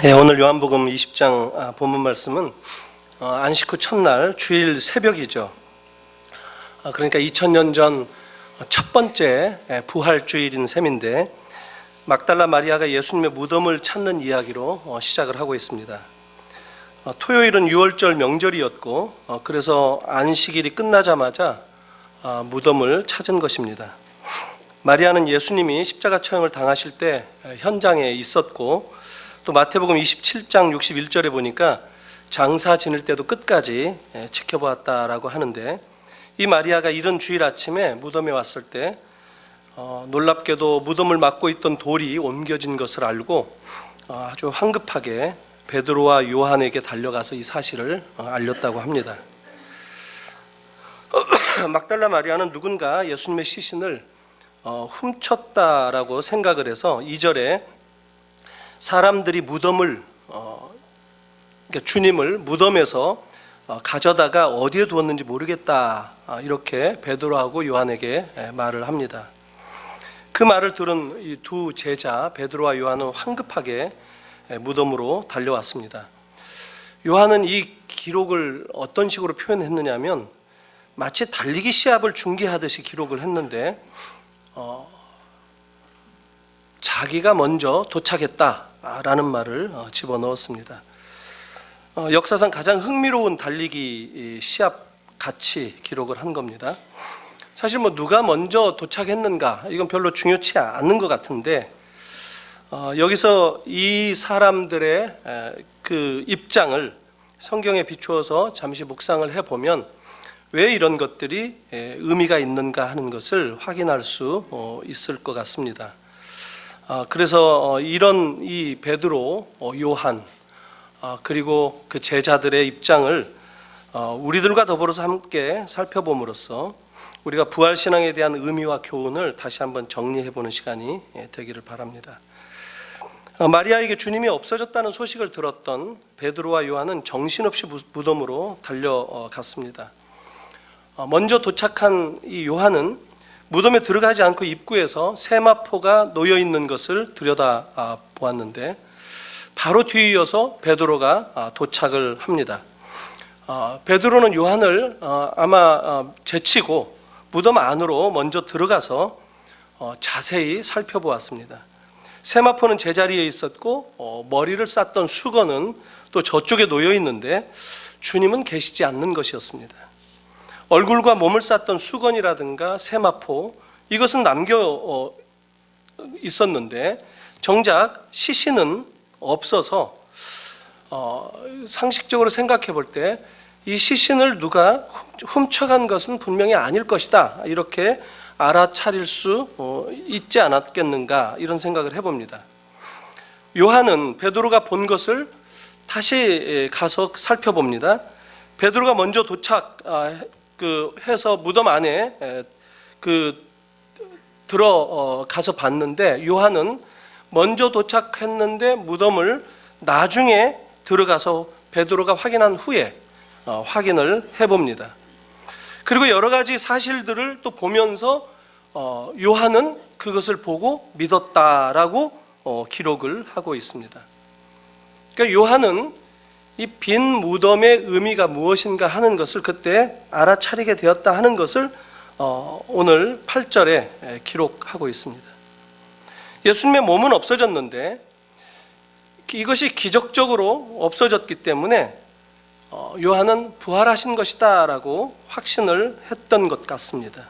오늘 요한복음 20장 본문 말씀은 안식 후 첫날 주일 새벽이죠. 그러니까 2000년 전 첫 번째 부활주일인 셈인데 막달라 마리아가 예수님의 무덤을 찾는 이야기로 시작을 하고 있습니다. 토요일은 유월절 명절이었고 그래서 안식일이 끝나자마자 무덤을 찾은 것입니다. 마리아는 예수님이 십자가 처형을 당하실 때 현장에 있었고 또 마태복음 27장 61절에 보니까 장사 지낼 때도 끝까지 지켜보았다라고 하는데, 이 마리아가 이른 주일 아침에 무덤에 왔을 때 놀랍게도 무덤을 막고 있던 돌이 옮겨진 것을 알고 아주 황급하게 베드로와 요한에게 달려가서 이 사실을 알렸다고 합니다. 막달라 마리아는 누군가 예수님의 시신을 훔쳤다라고 생각을 해서 2절에 사람들이 무덤을 그러니까 주님을 무덤에서 가져다가 어디에 두었는지 모르겠다, 이렇게 베드로하고 요한에게 말을 합니다. 그 말을 들은 이 두 제자 베드로와 요한은 황급하게 무덤으로 달려왔습니다. 요한은 이 기록을 어떤 식으로 표현했느냐면 마치 달리기 시합을 중계하듯이 기록을 했는데 자기가 먼저 도착했다라는 말을 집어넣었습니다. 역사상 가장 흥미로운 달리기 시합 같이 기록을 한 겁니다. 사실 누가 먼저 도착했는가 이건 별로 중요치 않는 것 같은데 여기서 이 사람들의 그 입장을 성경에 비추어서 잠시 묵상을 해보면 왜 이런 것들이 의미가 있는가 하는 것을 확인할 수 있을 것 같습니다. 그래서 이런 이 베드로, 요한 그리고 그 제자들의 입장을 우리들과 더불어서 함께 살펴봄으로써 우리가 부활신앙에 대한 의미와 교훈을 다시 한번 정리해보는 시간이 되기를 바랍니다. 마리아에게 주님이 없어졌다는 소식을 들었던 베드로와 요한은 정신없이 무덤으로 달려갔습니다. 먼저 도착한 이 요한은 무덤에 들어가지 않고 입구에서 세마포가 놓여있는 것을 들여다 보았는데 바로 뒤이어서 베드로가 도착을 합니다. 베드로는 요한을 아마 제치고 무덤 안으로 먼저 들어가서 자세히 살펴보았습니다. 세마포는 제자리에 있었고 머리를 쌌던 수건은 또 저쪽에 놓여 있는데 주님은 계시지 않는 것이었습니다. 얼굴과 몸을 쌌던 수건이라든가 세마포, 이것은 남겨 있었는데 정작 시신은 없어서 상식적으로 생각해 볼 때 이 시신을 누가 훔쳐간 것은 분명히 아닐 것이다, 이렇게 알아차릴 수 있지 않았겠는가, 이런 생각을 해봅니다. 요한은 베드로가 본 것을 다시 가서 살펴봅니다. 베드로가 먼저 해서 무덤 안에 들어가서 봤는데 요한은 먼저 도착했는데 무덤을 나중에 들어가서 베드로가 확인한 후에 확인을 해봅니다. 그리고 여러 가지 사실들을 또 보면서 요한은 그것을 보고 믿었다라고 기록을 하고 있습니다. 그러니까 요한은 이 빈 무덤의 의미가 무엇인가 하는 것을 그때 알아차리게 되었다 하는 것을 오늘 8절에 기록하고 있습니다. 예수님의 몸은 없어졌는데 이것이 기적적으로 없어졌기 때문에 요한은 부활하신 것이다 라고 확신을 했던 것 같습니다.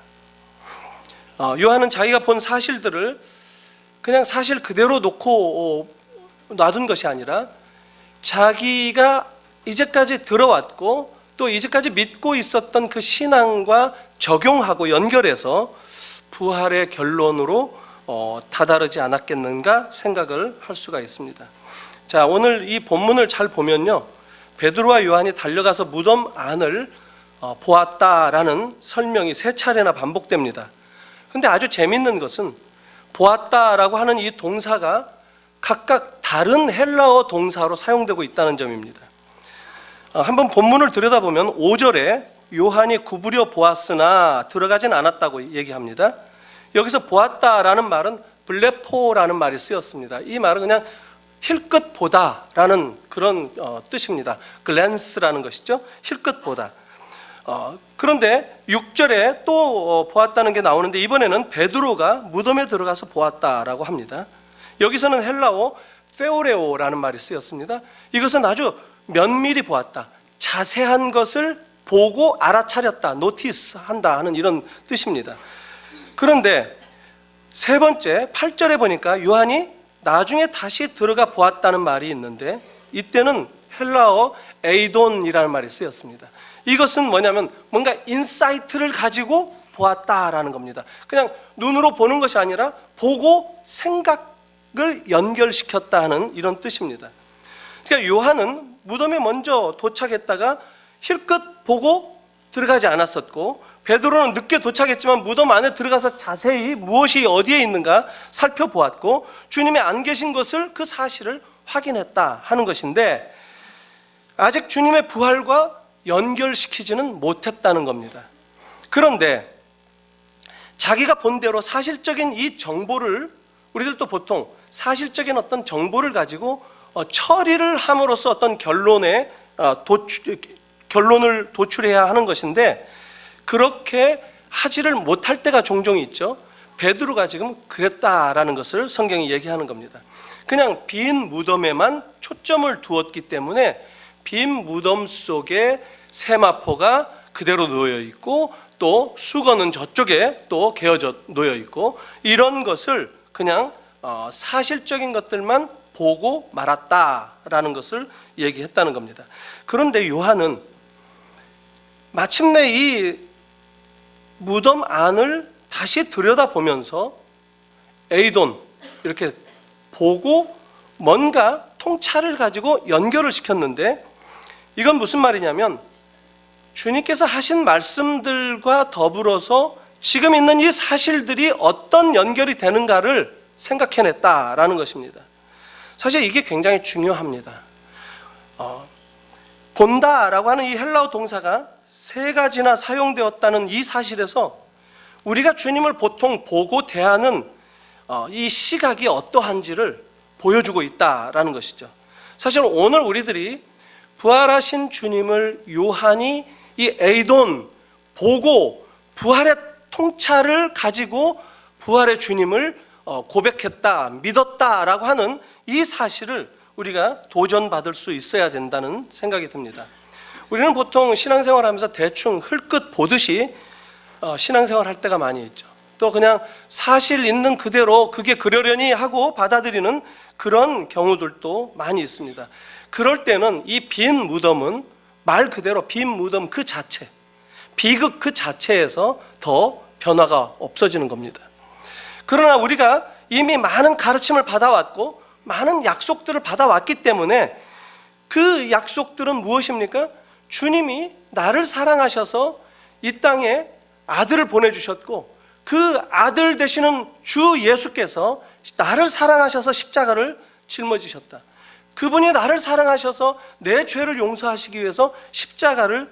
요한은 자기가 본 사실들을 그냥 사실 그대로 놓고 놔둔 것이 아니라 자기가 이제까지 들어왔고 또 이제까지 믿고 있었던 그 신앙과 적용하고 연결해서 부활의 결론으로 다다르지 않았겠는가 생각을 할 수가 있습니다. 자, 오늘 이 본문을 잘 보면요, 베드로와 요한이 달려가서 무덤 안을 보았다라는 설명이 3차례나 반복됩니다. 근데 아주 재밌는 것은 보았다라고 하는 이 동사가 각각 다른 헬라어 동사로 사용되고 있다는 점입니다. 한번 본문을 들여다보면 5절에 요한이 구부려 보았으나 들어가진 않았다고 얘기합니다. 여기서 보았다라는 말은 블레포라는 말이 쓰였습니다. 이 말은 그냥 힐끗 보다라는 그런 뜻입니다. 글랜스라는 것이죠. 힐끗 보다. 그런데 6절에 또 보았다는 게 나오는데 이번에는 베드로가 무덤에 들어가서 보았다라고 합니다. 여기서는 헬라어 페오레오라는 말이 쓰였습니다. 이것은 아주 면밀히 보았다, 자세한 것을 보고 알아차렸다, 노티스한다 하는 이런 뜻입니다. 그런데 세 번째 8절에 보니까 요한이 나중에 다시 들어가 보았다는 말이 있는데 이때는 헬라어 에이돈이라는 말이 쓰였습니다. 이것은 뭐냐면 뭔가 인사이트를 가지고 보았다라는 겁니다. 그냥 눈으로 보는 것이 아니라 보고 생각을 연결시켰다 하는 이런 뜻입니다. 그러니까 요한은 무덤에 먼저 도착했다가 힐끗 보고 들어가지 않았었고, 베드로는 늦게 도착했지만 무덤 안에 들어가서 자세히 무엇이 어디에 있는가 살펴보았고 주님이 안 계신 것을, 그 사실을 확인했다 하는 것인데 아직 주님의 부활과 연결시키지는 못했다는 겁니다. 그런데 자기가 본 대로 사실적인 이 정보를, 우리들도 보통 사실적인 어떤 정보를 가지고 처리를 함으로써 어떤 결론을 도출해야 하는 것인데 그렇게 하지를 못할 때가 종종 있죠. 베드로가 지금 그랬다라는 것을 성경이 얘기하는 겁니다. 그냥 빈 무덤에만 초점을 두었기 때문에 빈 무덤 속에 세마포가 그대로 놓여 있고 또 수건은 저쪽에 또 개어져 놓여 있고 이런 것을 그냥 사실적인 것들만 보고 말았다라는 것을 얘기했다는 겁니다. 그런데 요한은 마침내 이 무덤 안을 다시 들여다보면서 에이돈 이렇게 보고 뭔가 통찰을 가지고 연결을 시켰는데 이건 무슨 말이냐면 주님께서 하신 말씀들과 더불어서 지금 있는 이 사실들이 어떤 연결이 되는가를 생각해냈다라는 것입니다. 사실 이게 굉장히 중요합니다. 본다라고 하는 이 헬라어 동사가 세 가지나 사용되었다는 이 사실에서 우리가 주님을 보통 보고 대하는 이 시각이 어떠한지를 보여주고 있다라는 것이죠. 사실 오늘 우리들이 부활하신 주님을 요한이 이 에이돈 보고 부활의 통찰을 가지고 부활의 주님을 고백했다, 믿었다라고 하는 이 사실을 우리가 도전받을 수 있어야 된다는 생각이 듭니다. 우리는 보통 신앙생활 하면서 대충 흘끗 보듯이 신앙생활 할 때가 많이 있죠. 또 그냥 사실 있는 그대로 그게 그러려니 하고 받아들이는 그런 경우들도 많이 있습니다. 그럴 때는 이 빈 무덤은 말 그대로 빈 무덤 그 자체, 비극 그 자체에서 더 변화가 없어지는 겁니다. 그러나 우리가 이미 많은 가르침을 받아왔고 많은 약속들을 받아왔기 때문에 그 약속들은 무엇입니까? 주님이 나를 사랑하셔서 이 땅에 아들을 보내주셨고 그 아들 되시는 주 예수께서 나를 사랑하셔서 십자가를 짊어지셨다. 그분이 나를 사랑하셔서 내 죄를 용서하시기 위해서 십자가를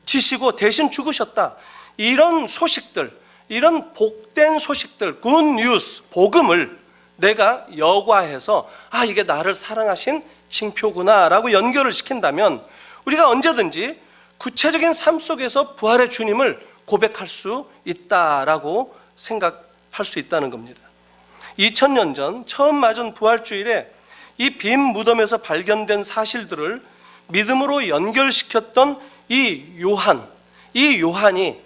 지시고 대신 죽으셨다. 이런 소식들, 이런 복된 소식들, 굿뉴스, 복음을 내가 여과해서 이게 나를 사랑하신 징표구나 라고 연결을 시킨다면 우리가 언제든지 구체적인 삶 속에서 부활의 주님을 고백할 수 있다라고 생각할 수 있다는 겁니다. 2000년 전 처음 맞은 부활주일에 이 빈 무덤에서 발견된 사실들을 믿음으로 연결시켰던 이 요한이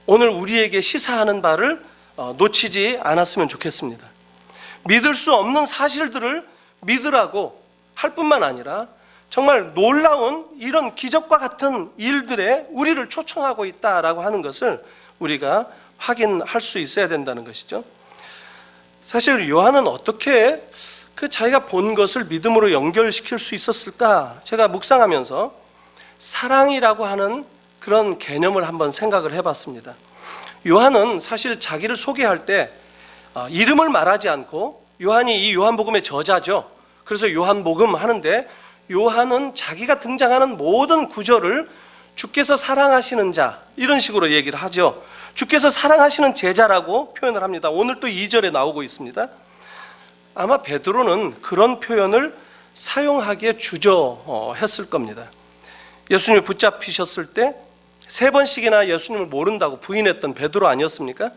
오늘 우리에게 시사하는 바를 놓치지 않았으면 좋겠습니다. 믿을 수 없는 사실들을 믿으라고 할 뿐만 아니라 정말 놀라운 이런 기적과 같은 일들에 우리를 초청하고 있다라고 하는 것을 우리가 확인할 수 있어야 된다는 것이죠. 사실 요한은 어떻게 그 자기가 본 것을 믿음으로 연결시킬 수 있었을까? 제가 묵상하면서 사랑이라고 하는 그런 개념을 한번 생각을 해봤습니다. 요한은 사실 자기를 소개할 때 이름을 말하지 않고, 요한이 이 요한복음의 저자죠. 그래서 요한복음 하는데 요한은 자기가 등장하는 모든 구절을 주께서 사랑하시는 자 이런 식으로 얘기를 하죠. 주께서 사랑하시는 제자라고 표현을 합니다. 오늘 또 2절에 나오고 있습니다. 아마 베드로는 그런 표현을 사용하기에 주저했을 겁니다. 예수님을 붙잡히셨을 때 3번씩이나 예수님을 모른다고 부인했던 베드로 아니었습니까?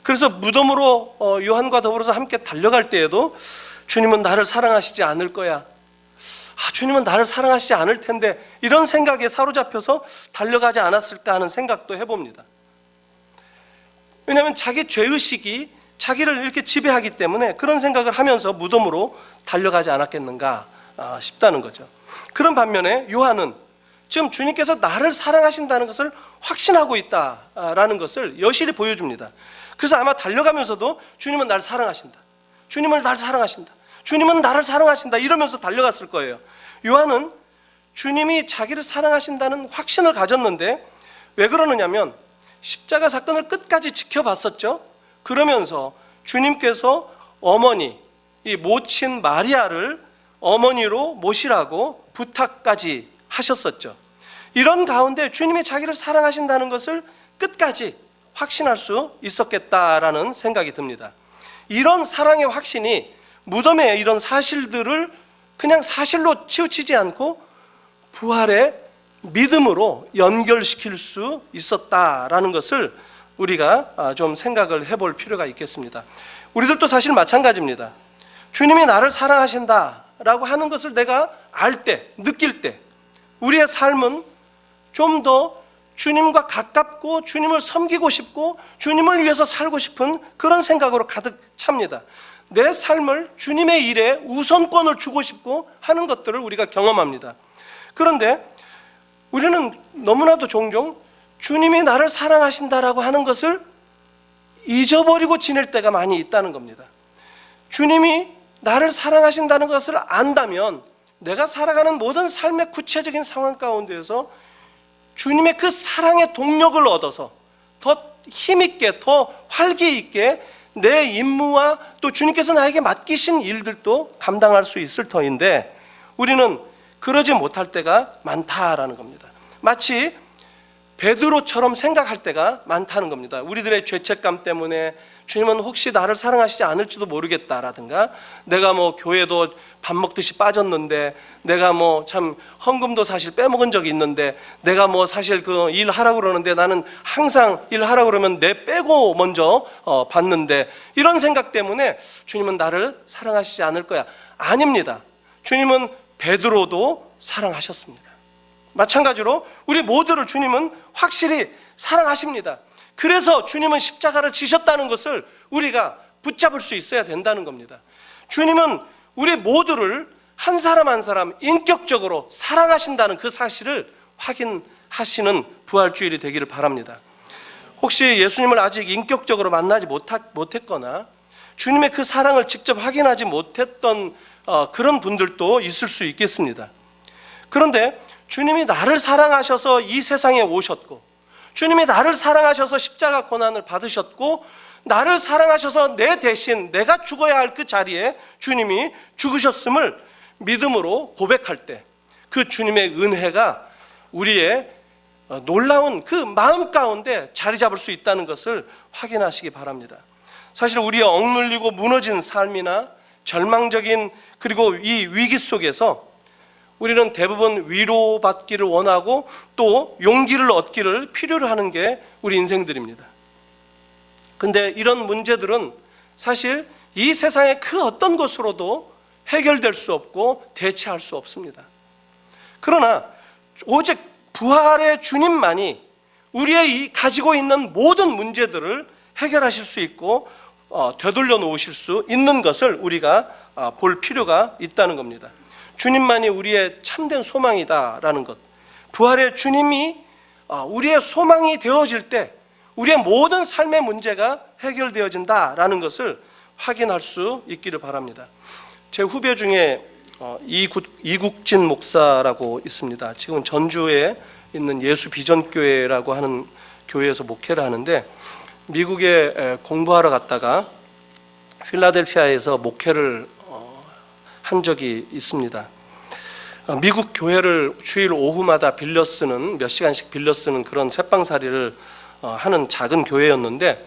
그래서 무덤으로 요한과 더불어서 함께 달려갈 때에도 주님은 나를 사랑하시지 않을 거야, 주님은 나를 사랑하시지 않을 텐데, 이런 생각에 사로잡혀서 달려가지 않았을까 하는 생각도 해봅니다. 왜냐하면 자기 죄의식이 자기를 이렇게 지배하기 때문에 그런 생각을 하면서 무덤으로 달려가지 않았겠는가 싶다는 거죠. 그런 반면에 요한은 지금 주님께서 나를 사랑하신다는 것을 확신하고 있다라는 것을 여실히 보여줍니다. 그래서 아마 달려가면서도 주님은 나를 사랑하신다, 주님은 나를 사랑하신다, 주님은 나를 사랑하신다 이러면서 달려갔을 거예요. 요한은 주님이 자기를 사랑하신다는 확신을 가졌는데 왜 그러느냐면 십자가 사건을 끝까지 지켜봤었죠. 그러면서 주님께서 어머니, 이 모친 마리아를 어머니로 모시라고 부탁까지 하셨었죠. 이런 가운데 주님이 자기를 사랑하신다는 것을 끝까지 확신할 수 있었겠다라는 생각이 듭니다. 이런 사랑의 확신이 무덤의 이런 사실들을 그냥 사실로 치우치지 않고 부활의 믿음으로 연결시킬 수 있었다라는 것을 우리가 좀 생각을 해볼 필요가 있겠습니다. 우리들도 사실 마찬가지입니다. 주님이 나를 사랑하신다라고 하는 것을 내가 알 때, 느낄 때 우리의 삶은 좀 더 주님과 가깝고 주님을 섬기고 싶고 주님을 위해서 살고 싶은 그런 생각으로 가득 찹니다. 내 삶을 주님의 일에 우선권을 주고 싶고 하는 것들을 우리가 경험합니다. 그런데 우리는 너무나도 종종 주님이 나를 사랑하신다라고 하는 것을 잊어버리고 지낼 때가 많이 있다는 겁니다. 주님이 나를 사랑하신다는 것을 안다면 내가 살아가는 모든 삶의 구체적인 상황 가운데에서 주님의 그 사랑의 동력을 얻어서 더 힘있게, 더 활기 있게 내 임무와 또 주님께서 나에게 맡기신 일들도 감당할 수 있을 터인데 우리는 그러지 못할 때가 많다라는 겁니다. 마치 베드로처럼 생각할 때가 많다는 겁니다. 우리들의 죄책감 때문에 주님은 혹시 나를 사랑하시지 않을지도 모르겠다라든가, 내가 뭐 교회도 밥 먹듯이 빠졌는데, 내가 뭐 참 헌금도 사실 빼먹은 적이 있는데, 내가 뭐 사실 그 일하라고 그러는데 나는 항상 일하라고 그러면 내 빼고 먼저 받는데, 이런 생각 때문에 주님은 나를 사랑하시지 않을 거야. 아닙니다. 주님은 베드로도 사랑하셨습니다. 마찬가지로 우리 모두를 주님은 확실히 사랑하십니다. 그래서 주님은 십자가를 지셨다는 것을 우리가 붙잡을 수 있어야 된다는 겁니다. 주님은 우리 모두를 한 사람 한 사람 인격적으로 사랑하신다는 그 사실을 확인하시는 부활주일이 되기를 바랍니다. 혹시 예수님을 아직 인격적으로 만나지 못했거나 주님의 그 사랑을 직접 확인하지 못했던 그런 분들도 있을 수 있겠습니다. 그런데 주님이 나를 사랑하셔서 이 세상에 오셨고, 주님이 나를 사랑하셔서 십자가 고난을 받으셨고, 나를 사랑하셔서 내 대신 내가 죽어야 할 그 자리에 주님이 죽으셨음을 믿음으로 고백할 때 그 주님의 은혜가 우리의 놀라운 그 마음 가운데 자리 잡을 수 있다는 것을 확인하시기 바랍니다. 사실 우리의 억눌리고 무너진 삶이나 절망적인 그리고 이 위기 속에서 우리는 대부분 위로받기를 원하고 또 용기를 얻기를 필요로 하는 게 우리 인생들입니다. 근데 이런 문제들은 사실 이 세상의 그 어떤 것으로도 해결될 수 없고 대체할 수 없습니다. 그러나 오직 부활의 주님만이 우리의 가지고 있는 모든 문제들을 해결하실 수 있고 되돌려 놓으실 수 있는 것을 우리가 볼 필요가 있다는 겁니다. 주님만이 우리의 참된 소망이다라는 것, 부활의 주님이 우리의 소망이 되어질 때 우리의 모든 삶의 문제가 해결되어진다라는 것을 확인할 수 있기를 바랍니다. 제 후배 중에 이국진 목사라고 있습니다. 지금 전주에 있는 예수 비전교회라고 하는 교회에서 목회를 하는데, 미국에 공부하러 갔다가 필라델피아에서 목회를 한 적이 있습니다. 미국 교회를 주일 오후마다 빌려 쓰는, 몇 시간씩 빌려 쓰는 그런 새방살이를 하는 작은 교회였는데,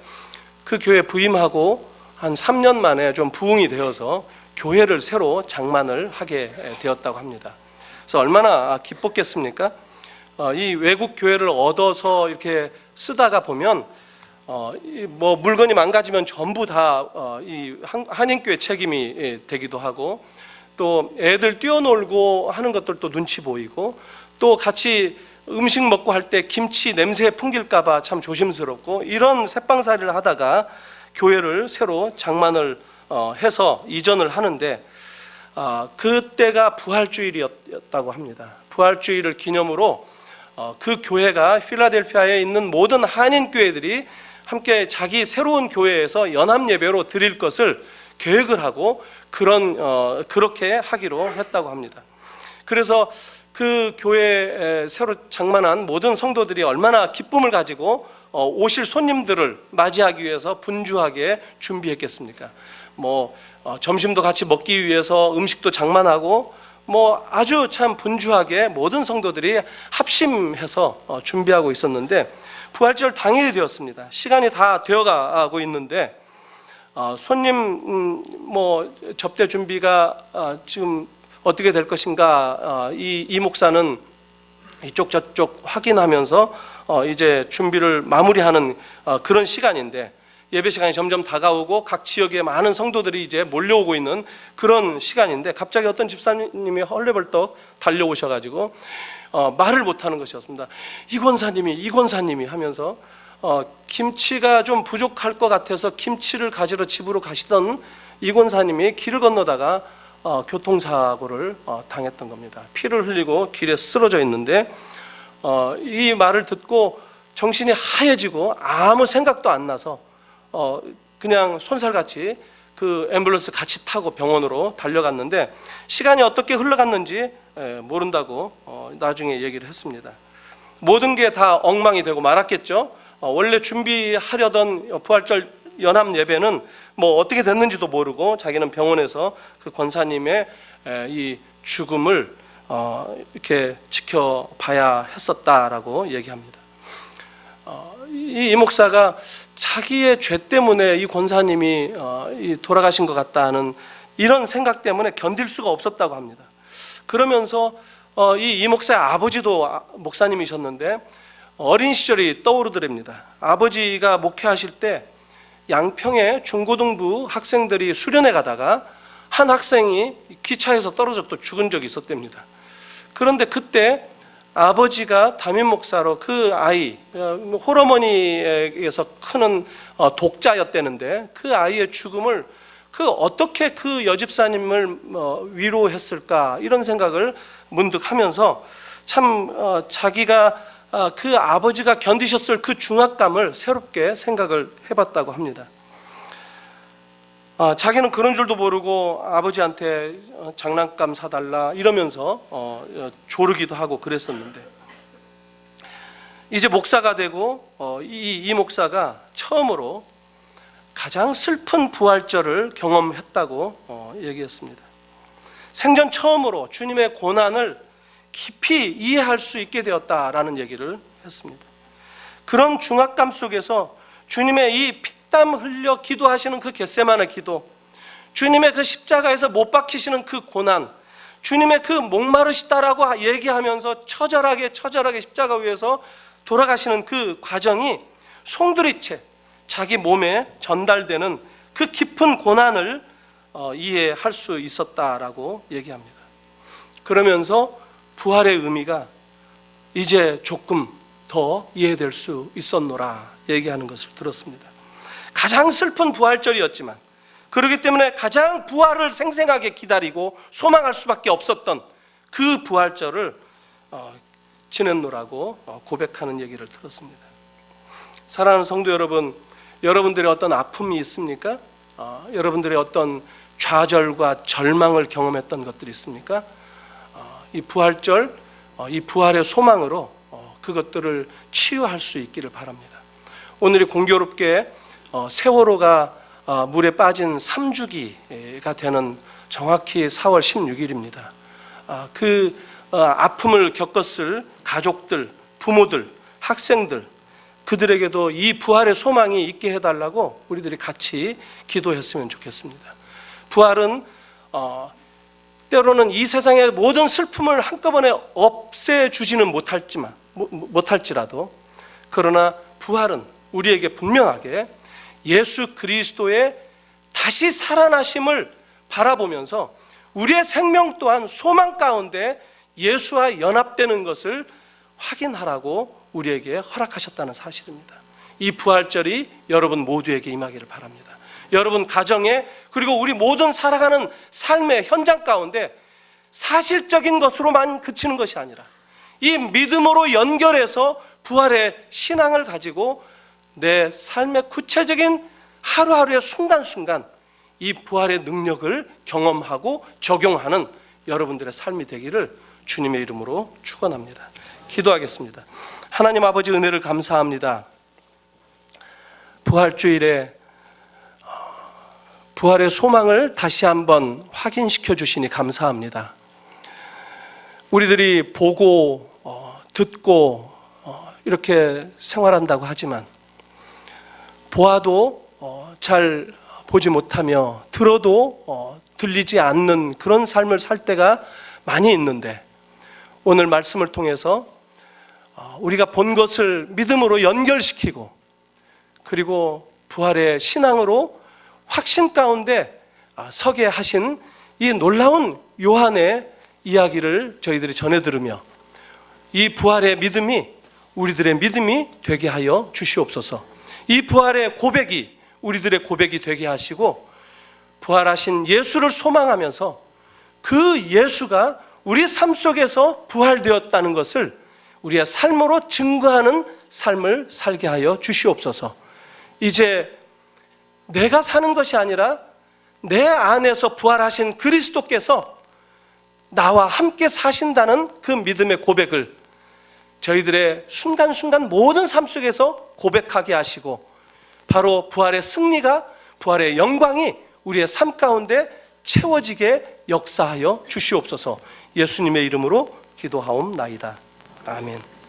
그 교회 부임하고 한 3년 만에 좀 부흥이 되어서 교회를 새로 장만을 하게 되었다고 합니다. 그래서 얼마나 기뻤겠습니까? 이 외국 교회를 얻어서 이렇게 쓰다가 보면 뭐 물건이 망가지면 전부 다 이 한인교회 책임이 되기도 하고, 또 애들 뛰어놀고 하는 것들도 눈치 보이고, 또 같이 음식 먹고 할 때 김치 냄새 풍길까봐 참 조심스럽고, 이런 새빵살이를 하다가 교회를 새로 장만을 해서 이전을 하는데, 그때가 부활주일이었다고 합니다. 부활주일을 기념으로 그 교회가 필라델피아에 있는 모든 한인 교회들이 함께 자기 새로운 교회에서 연합 예배로 드릴 것을 계획을 하고 그렇게 하기로 했다고 합니다. 그래서 그 교회에 새로 장만한 모든 성도들이 얼마나 기쁨을 가지고 오실 손님들을 맞이하기 위해서 분주하게 준비했겠습니까? 뭐 점심도 같이 먹기 위해서 음식도 장만하고, 뭐 아주 참 분주하게 모든 성도들이 합심해서 준비하고 있었는데, 부활절 당일이 되었습니다. 시간이 다 되어가고 있는데 손님 뭐 접대 준비가 지금 어떻게 될 것인가, 이 목사는 이쪽 저쪽 확인하면서 이제 준비를 마무리하는 그런 시간인데, 예배 시간이 점점 다가오고 각 지역에 많은 성도들이 이제 몰려오고 있는 그런 시간인데, 갑자기 어떤 집사님이 헐레벌떡 달려오셔가지고 말을 못하는 것이었습니다. 이 권사님이 하면서 김치가 좀 부족할 것 같아서 김치를 가지러 집으로 가시던 이 권사님이 길을 건너다가 교통사고를 당했던 겁니다. 피를 흘리고 길에 쓰러져 있는데, 이 말을 듣고 정신이 하얘지고 아무 생각도 안 나서 그냥 손살같이 그 앰뷸런스 같이 타고 병원으로 달려갔는데, 시간이 어떻게 흘러갔는지 모른다고 나중에 얘기를 했습니다. 모든 게 다 엉망이 되고 말았겠죠. 원래 준비하려던 부활절 연합 예배는 뭐 어떻게 됐는지도 모르고 자기는 병원에서 그 권사님의 이 죽음을 이렇게 지켜봐야 했었다라고 얘기합니다. 이 목사가 자기의 죄 때문에 이 권사님이 돌아가신 것 같다는 이런 생각 때문에 견딜 수가 없었다고 합니다. 그러면서 이 목사의 아버지도 목사님이셨는데 어린 시절이 떠오르더랍니다. 아버지가 목회하실 때 양평에 중고등부 학생들이 수련회 가다가 한 학생이 기차에서 떨어져 또 죽은 적이 있었답니다. 그런데 그때 아버지가 담임 목사로 그 아이, 홀어머니에게서 크는 독자였다는데, 그 아이의 죽음을 어떻게 그 여집사님을 위로했을까, 이런 생각을 문득 하면서 참 자기가 그 아버지가 견디셨을 그 중압감을 새롭게 생각을 해봤다고 합니다. 자기는 그런 줄도 모르고 아버지한테 장난감 사달라 이러면서 조르기도 하고 그랬었는데, 이제 목사가 되고 이 목사가 처음으로 가장 슬픈 부활절을 경험했다고 얘기했습니다. 생전 처음으로 주님의 고난을 깊이 이해할 수 있게 되었다라는 얘기를 했습니다. 그런 중압감 속에서 주님의 이 피땀 흘려 기도하시는 그 겟세마네 기도, 주님의 그 십자가에서 못 박히시는 그 고난, 주님의 그 목마르시다라고 얘기하면서 처절하게 십자가 위에서 돌아가시는 그 과정이 송두리째 자기 몸에 전달되는 그 깊은 고난을 이해할 수 있었다라고 얘기합니다. 그러면서 부활의 의미가 이제 조금 더 이해될 수 있었노라 얘기하는 것을 들었습니다. 가장 슬픈 부활절이었지만, 그렇기 때문에 가장 부활을 생생하게 기다리고 소망할 수밖에 없었던 그 부활절을 지냈노라고 고백하는 얘기를 들었습니다. 사랑하는 성도 여러분, 여러분들의 어떤 아픔이 있습니까? 여러분들의 어떤 좌절과 절망을 경험했던 것들이 있습니까? 이 부활절, 이 부활의 소망으로 그것들을 치유할 수 있기를 바랍니다. 오늘이 공교롭게 세월호가 물에 빠진 3주기가 되는 정확히 4월 16일입니다. 그 아픔을 겪었을 가족들, 부모들, 학생들, 그들에게도 이 부활의 소망이 있게 해달라고 우리들이 같이 기도했으면 좋겠습니다. 부활은 때로는 이 세상의 모든 슬픔을 한꺼번에 없애주지는 못할지라도, 그러나 부활은 우리에게 분명하게 예수 그리스도의 다시 살아나심을 바라보면서 우리의 생명 또한 소망 가운데 예수와 연합되는 것을 확인하라고 우리에게 허락하셨다는 사실입니다. 이 부활절이 여러분 모두에게 임하기를 바랍니다. 여러분 가정에, 그리고 우리 모든 살아가는 삶의 현장 가운데 사실적인 것으로만 그치는 것이 아니라 이 믿음으로 연결해서 부활의 신앙을 가지고 내 삶의 구체적인 하루하루의 순간순간 이 부활의 능력을 경험하고 적용하는 여러분들의 삶이 되기를 주님의 이름으로 축원합니다. 기도하겠습니다. 하나님 아버지, 은혜를 감사합니다. 부활주일에 부활의 소망을 다시 한번 확인시켜 주시니 감사합니다. 우리들이 보고 듣고 이렇게 생활한다고 하지만 보아도 잘 보지 못하며 들어도 들리지 않는 그런 삶을 살 때가 많이 있는데, 오늘 말씀을 통해서 우리가 본 것을 믿음으로 연결시키고 그리고 부활의 신앙으로 확신 가운데 서게 하신 이 놀라운 요한의 이야기를 저희들이 전해 들으며 이 부활의 믿음이 우리들의 믿음이 되게 하여 주시옵소서. 이 부활의 고백이 우리들의 고백이 되게 하시고, 부활하신 예수를 소망하면서 그 예수가 우리 삶 속에서 부활되었다는 것을 우리의 삶으로 증거하는 삶을 살게 하여 주시옵소서. 이제 내가 사는 것이 아니라 내 안에서 부활하신 그리스도께서 나와 함께 사신다는 그 믿음의 고백을 저희들의 순간순간 모든 삶 속에서 고백하게 하시고, 바로 부활의 승리가, 부활의 영광이 우리의 삶 가운데 채워지게 역사하여 주시옵소서. 예수님의 이름으로 기도하옵나이다. 아멘.